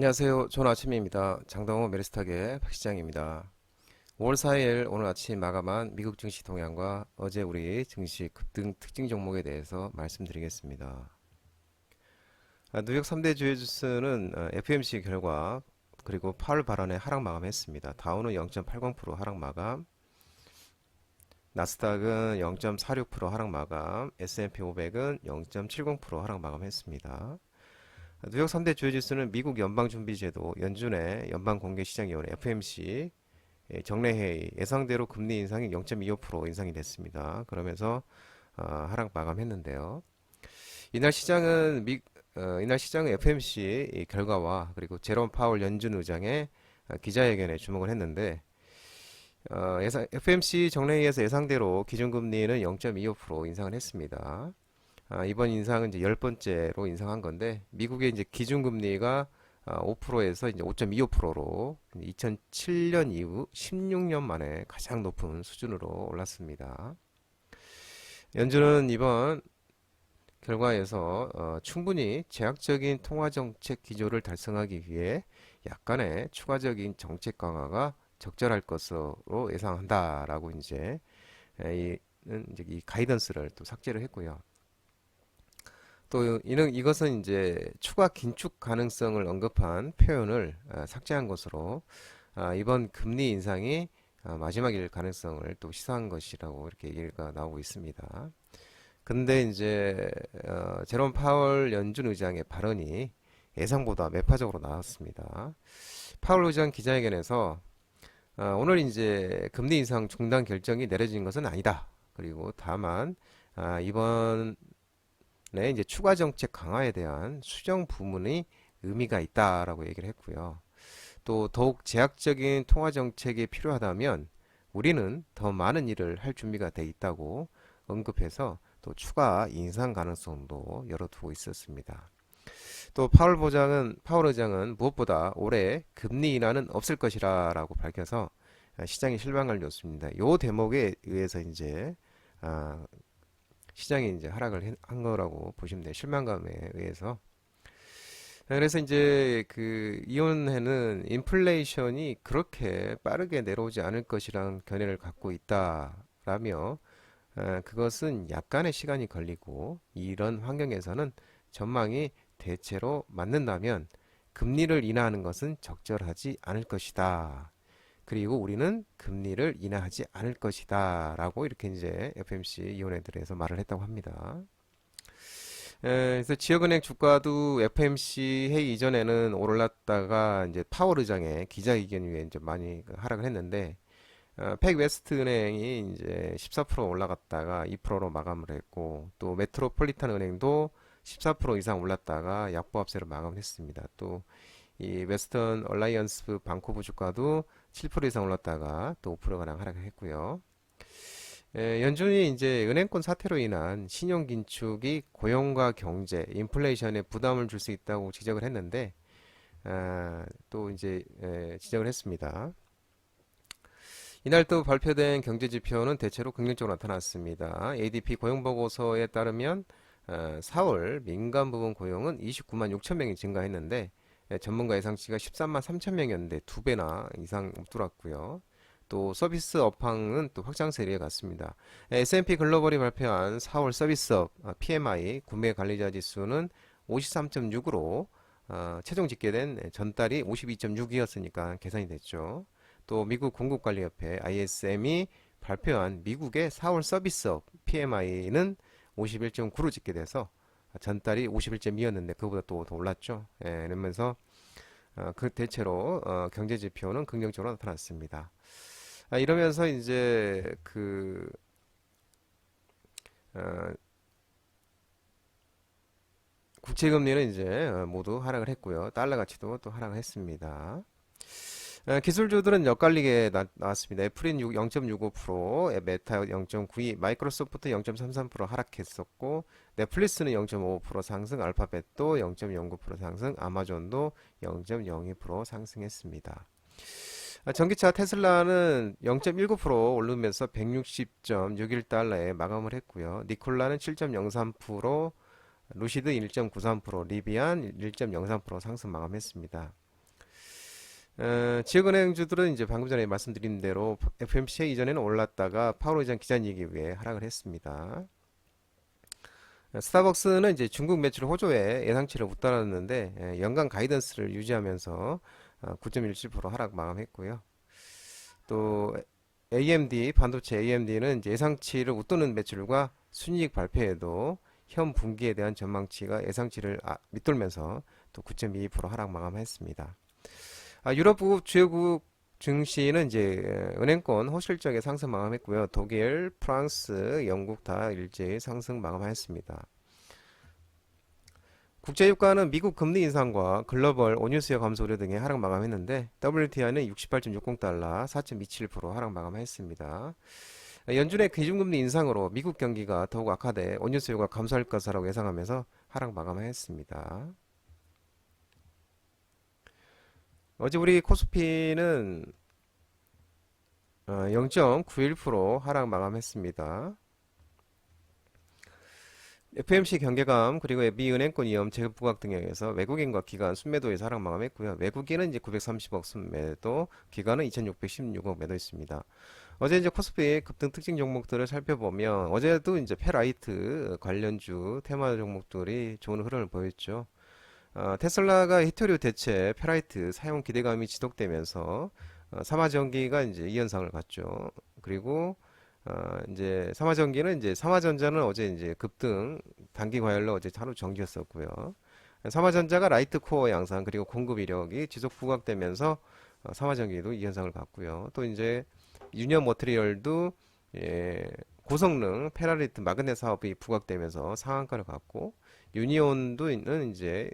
안녕하세요. 좋은 아침입니다. 장동호 메리스탁의 박시장입니다. 5월 4일 오늘 아침 마감한 미국 증시 동향과 어제 우리 증시 급등 특징 종목에 대해서 말씀드리겠습니다. 뉴욕 3대 주요 지수는 FOMC 결과 그리고 파월 발언에 하락 마감했습니다. 다우는 0.80% 하락 마감, 나스닥은 0.46% 하락 마감, S&P 500은 0.70% 하락 마감했습니다. 뉴욕 3대 주요 지수는 미국 연방준비제도 연준의 연방공개시장위원회 FOMC 정례회의 예상대로 금리 인상이 0.25% 인상이 됐습니다. 그러면서 하락 마감했는데요. 이날 시장은 이날 시장은 FOMC 결과와 그리고 제롬 파월 연준 의장의 기자회견에 주목을 했는데 FOMC 정례회의에서 예상대로 기준금리는 0.25% 인상을 했습니다. 이번 인상은 이제 10번째로 인상한 건데 미국의 이제 기준금리가 5%에서 이제 5.25%로 2007년 이후 16년 만에 가장 높은 수준으로 올랐습니다. 연준은 이번 결과에서 충분히 제약적인 통화정책 기조를 달성하기 위해 약간의 추가적인 정책 강화가 적절할 것으로 예상한다라고 이제 이 가이던스를 또 삭제를 했고요. 또 이것은 이제 추가 긴축 가능성을 언급한 표현을 삭제한 것으로 이번 금리 인상이 마지막일 가능성을 또 시사한 것이라고 이렇게 얘기가 나오고 있습니다. 근데 이제 제롬 파월 연준 의장의 발언이 예상보다 매파적으로 나왔습니다. 파월 의장 기자회견에서 오늘 이제 금리 인상 중단 결정이 내려진 것은 아니다. 그리고 다만 이번 이제 추가 정책 강화에 대한 수정 부문의 의미가 있다라고 얘기를 했고요. 또 더욱 제약적인 통화 정책이 필요하다면 우리는 더 많은 일을 할 준비가 돼 있다고 언급해서 또 추가 인상 가능성도 열어두고 있었습니다. 또 파월 의장은 무엇보다 올해 금리 인하는 없을 것이라고 밝혀서 시장에 실망을 줬습니다. 이 대목에 의해서 이제 시장이 이제 하락을 한 거라고 보시면 돼요. 실망감에 의해서. 그래서 이제 그 이혼회는 인플레이션이 그렇게 빠르게 내려오지 않을 것이란 견해를 갖고 있다라며 그것은 약간의 시간이 걸리고 이런 환경에서는 전망이 대체로 맞는다면 금리를 인하하는 것은 적절하지 않을 것이다. 그리고 우리는 금리를 인하하지 않을 것이다 라고 이렇게 이제 FOMC 위원회들에서 말을 했다고 합니다. 그래서 지역은행 주가도 FOMC 회의 이전에는 오르렀다가 이제 파월 의장의 기자회견 후에 이제 많이 하락을 했는데 팩웨스트 은행이 이제 14% 올라갔다가 2%로 마감을 했고 또 메트로폴리탄 은행도 14% 이상 올랐다가 약보합세로 마감을 했습니다. 또 이 웨스턴 얼라이언스 방코브 주가도 7% 이상 올랐다가 또 5%가량 하락을 했고요. 연준이 이제 은행권 사태로 인한 신용 긴축이 고용과 경제, 인플레이션에 부담을 줄 수 있다고 지적을 했는데 또 이제 지적을 했습니다. 이날 또 발표된 경제 지표는 대체로 긍정적으로 나타났습니다. ADP 고용보고서에 따르면 4월 민간 부분 고용은 29만 6천 명이 증가했는데 전문가 예상치가 13만 3천 명이었는데 두 배나 이상 뚫었고요. 또 서비스 업황은 또 확장세를 이어갔습니다. S&P 글로벌이 발표한 4월 서비스업 PMI 구매 관리자 지수는 53.6으로 최종 집계된 전달이 52.6이었으니까 계산이 됐죠. 또 미국 공급관리협회 ISM이 발표한 미국의 4월 서비스업 PMI는 51.9로 집계돼서 전달이 51.2였는데 그보다 또 더 올랐죠. 이러면서 그 대체로 경제 지표는 긍정적으로 나타났습니다. 이러면서 이제 그 국채금리는 이제 모두 하락을 했고요. 달러 가치도 또 하락을 했습니다. 기술주들은 엇갈리게 나왔습니다. 애플은 0.65%, 메타 0.92, 마이크로소프트 0.33% 하락했었고, 넷플릭스는 0.5% 상승, 알파벳도 0.09% 상승, 아마존도 0.02% 상승했습니다. 전기차 테슬라는 0.19% 오르면서 160.61달러에 마감을 했고요. 니콜라는 7.03%, 루시드 1.93%, 리비안 1.03% 상승 마감했습니다. 지역은행주들은 이제 방금 전에 말씀드린 대로 FOMC 이전에는 올랐다가 파월 의장 기자회견 이후에 하락을 했습니다. 스타벅스는 이제 중국 매출 호조에 예상치를 못 따랐는데 연간 가이던스를 유지하면서 9.17% 하락 마감했고요. 또 AMD 반도체 AMD는 이제 예상치를 웃도는 매출과 순이익 발표에도 현 분기에 대한 전망치가 예상치를 밑돌면서 또 9.22% 하락 마감했습니다. 유럽 주요국 증시는 이제 은행권 호실적인 상승 마감했고요. 독일, 프랑스, 영국 다 일제히 상승 마감하였습니다. 국제유가는 미국 금리 인상과 글로벌 원유 수요 감소 우려 등의 하락 마감했는데 WTI는 68.60달러, 4.27% 하락 마감했습니다. 연준의 기준금리 인상으로 미국 경기가 더욱 악화돼 원유 수요가 감소할 것이라고 예상하면서 하락 마감했습니다. 어제 우리 코스피는 0.91% 하락 마감했습니다. FMC 경계감 그리고 미은행권 위험 제급 부각 등에 의해서 외국인과 기관 순매도에서 하락 마감했고요. 외국인은 이제 930억 순매도, 기관은 2,616억 매도했습니다. 어제 이제 코스피 급등 특징 종목들을 살펴보면 어제도 이제 페라이트 관련주 테마 종목들이 좋은 흐름을 보였죠. 테슬라가 히토류 대체 페라이트 사용 기대감이 지속되면서 삼화전기가 이제 이 현상을 갖죠. 그리고 이제 삼화전기는 이제 삼화전자는 어제 이제 급등 단기 과열로 어제 하루 정지했었고요. 삼화전자가 라이트 코어 양상 그리고 공급 이력이 지속 부각되면서 삼화전기도 이 현상을 갖고요. 또 이제 유니언 머티리얼도 고성능 페라리트 마그넷 사업이 부각되면서 상한가를 갖고 유니온도 있는 이제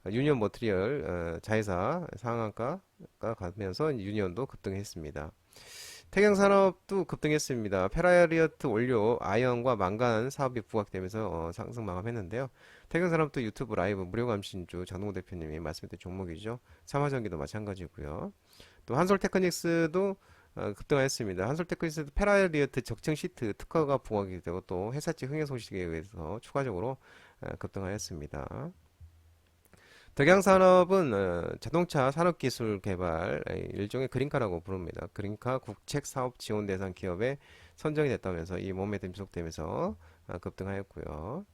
유니온 머티리얼 자회사 상한가가 가면서 유니온도 급등했습니다. 태경산업도 급등했습니다. 페라리어트 원료, 아연과 망간 사업이 부각되면서 상승 마감했는데요. 태경산업도 유튜브 라이브 무료 감신주 장동호 대표님이 말씀했던 종목이죠. 삼화전기도 마찬가지고요. 또 한솔테크닉스도 급등하였습니다. 한솔테크닉스도 페라리어트 적층 시트 특허가 부각이 되고 또 회사채 흥행 소식에 의해서 추가적으로 급등하였습니다. 덕양산업은 자동차 산업기술 개발 일종의 그린카라고 부릅니다. 그린카 국책 사업 지원 대상 기업에 선정이 됐다면서 이 모멘텀 지속되면서 급등하였고요.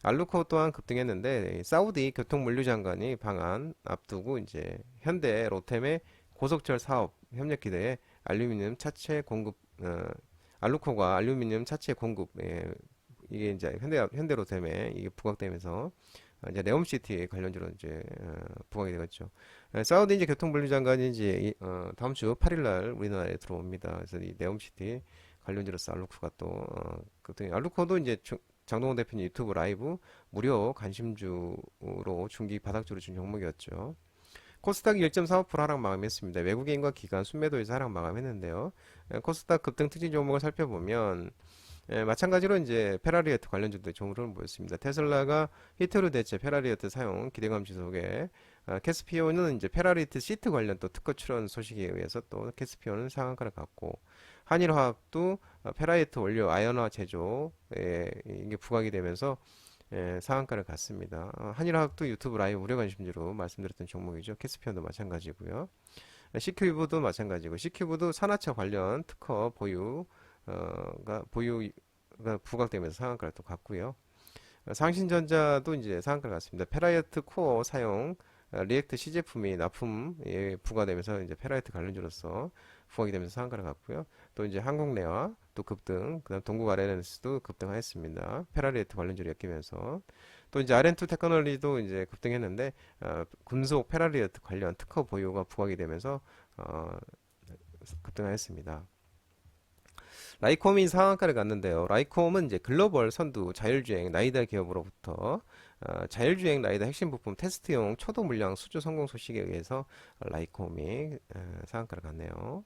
알루코 또한 급등했는데 사우디 교통물류 장관이 방한 앞두고 이제 현대 로템의 고속철 사업 협력 기대에 알루미늄 차체 공급 알루코가 알루미늄 차체 공급 이게 이제 현대 로템에 이게 부각되면서 이제 네옴시티 관련주로 이제 부각이 되겠죠. 사우디 이제 교통분류 장관이 이제 다음 주 8일 날 우리나라에 들어옵니다. 그래서 이 네옴시티 관련주로서 알루코가 또 급등. 알루코도 이제 장동원 대표님 유튜브 라이브 무료 관심주로 중기 바닥주로 준 종목이었죠. 코스닥이 1.45% 하락 마감했습니다. 외국인과 기관 순매도에서 하락 마감했는데요. 코스닥 급등 특징 종목을 살펴보면 마찬가지로 이제 페라리어트 관련주도 좋은 흐름을 보였습니다. 테슬라가 히트로 대체 페라리어트 사용 기대감 지속에 캐스피오는 이제 페라리어트 시트 관련 또 특허 출원 소식에 의해서 또 캐스피오는 상한가를 갖고 한일화학도 페라리어트 원료 아연화 제조에 이게 부각이 되면서 상한가를 갖습니다. 한일화학도 유튜브 라이브 무료 관심주로 말씀드렸던 종목이죠. 캐스피온도 마찬가지고요. CQ브도 마찬가지고 CQ브도 산화차 관련 특허 보유가 부각되면서 상한가를 또 갖고요. 상신전자도 이제 상한가를 갖습니다. 페라이어트 코어 사용 리액트 시제품이 납품에 부과되면서 이제 페라이어트 관련주로서 부각이 되면서 상한가를 갖고요. 또 이제 한국내와 또 급등, 그다음 동국 아레나스도 급등하였습니다. 페라리에트 관련주를 엮이면서 또 이제 아렌투 테크놀리도 이제 급등했는데 금속 페라리에트 관련 특허 보유가 부각이 되면서 급등하였습니다. 라이콤이 상한가를 갔는데요. 라이콤은 이제 글로벌 선두 자율주행 라이더 기업으로부터 자율주행 라이더 핵심 부품 테스트용 초도 물량 수주 성공 소식에 의해서 라이콤이 상한가를 갔네요.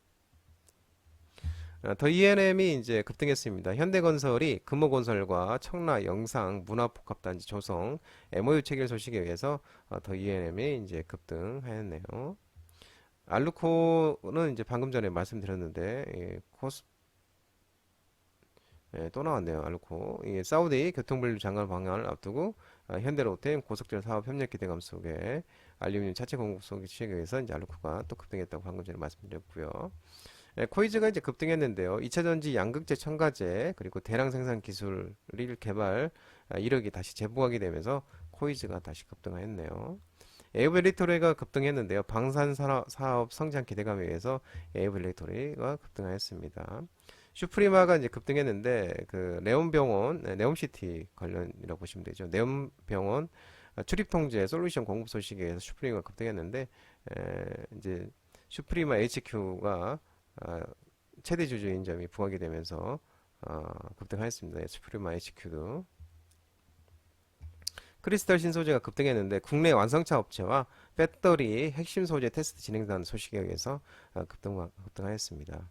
더 E&M이 이제 급등했습니다. 현대건설이 금호건설과 청라 영상 문화복합단지 조성 MOU 체결 소식에 의해서 더 E&M이 이제 급등하였네요. 알루코는 이제 방금 전에 말씀드렸는데 또 나왔네요. 알루코. 사우디 교통분류 장관 방향을 앞두고 현대로템 고속철 사업 협력 기대감 속에 알루미늄 차체 공급 소식에 의해서 이제 알루코가 또 급등했다고 방금 전에 말씀드렸고요. 코이즈가 이제 급등했는데요. 2차 전지 양극재 첨가제 그리고 대량 생산 기술 개발 이력이 다시 재부각이 되면서 코이즈가 다시 급등했네요. 에이블리터리가 급등했는데요. 방산 사업 성장 기대감에 의해서 에이블리터리가 급등하였습니다. 슈프리마가 이제 급등했는데 그 네옴병원, 네옴시티 관련이라고 보시면 되죠. 네옴병원 출입 통제 솔루션 공급 소식에 의해서 슈프리마가 급등했는데 이제 슈프리마 HQ가 최대 주주인 점이 부각이 되면서 급등하였습니다. 슈프리마 HQ도 크리스탈 신소재가 급등했는데 국내 완성차 업체와 배터리 핵심 소재 테스트 진행된 소식에 의해서 급등하였습니다.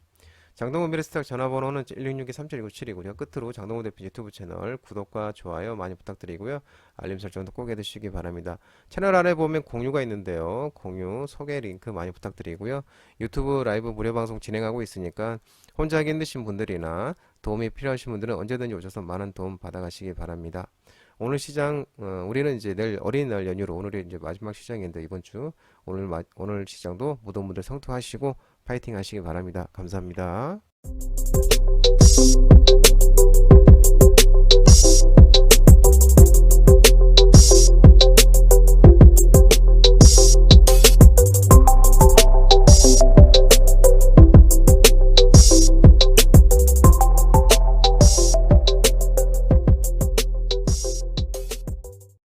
장동훈 미래스탁 전화번호는 166-3719-7이고요. 끝으로 장동훈 대표 유튜브 채널 구독과 좋아요 많이 부탁드리고요. 알림 설정도 꼭 해두시기 바랍니다. 채널 아래 보면 공유가 있는데요. 공유, 소개 링크 많이 부탁드리고요. 유튜브 라이브 무료 방송 진행하고 있으니까 혼자 하기 힘드신 분들이나 도움이 필요하신 분들은 언제든지 오셔서 많은 도움 받아가시기 바랍니다. 오늘 시장, 우리는 이제 내일 어린이날 연휴로 오늘이 이제 마지막 시장인데 이번 주 오늘 시장도 모든 분들 성투하시고 파이팅 하시기 바랍니다. 감사합니다.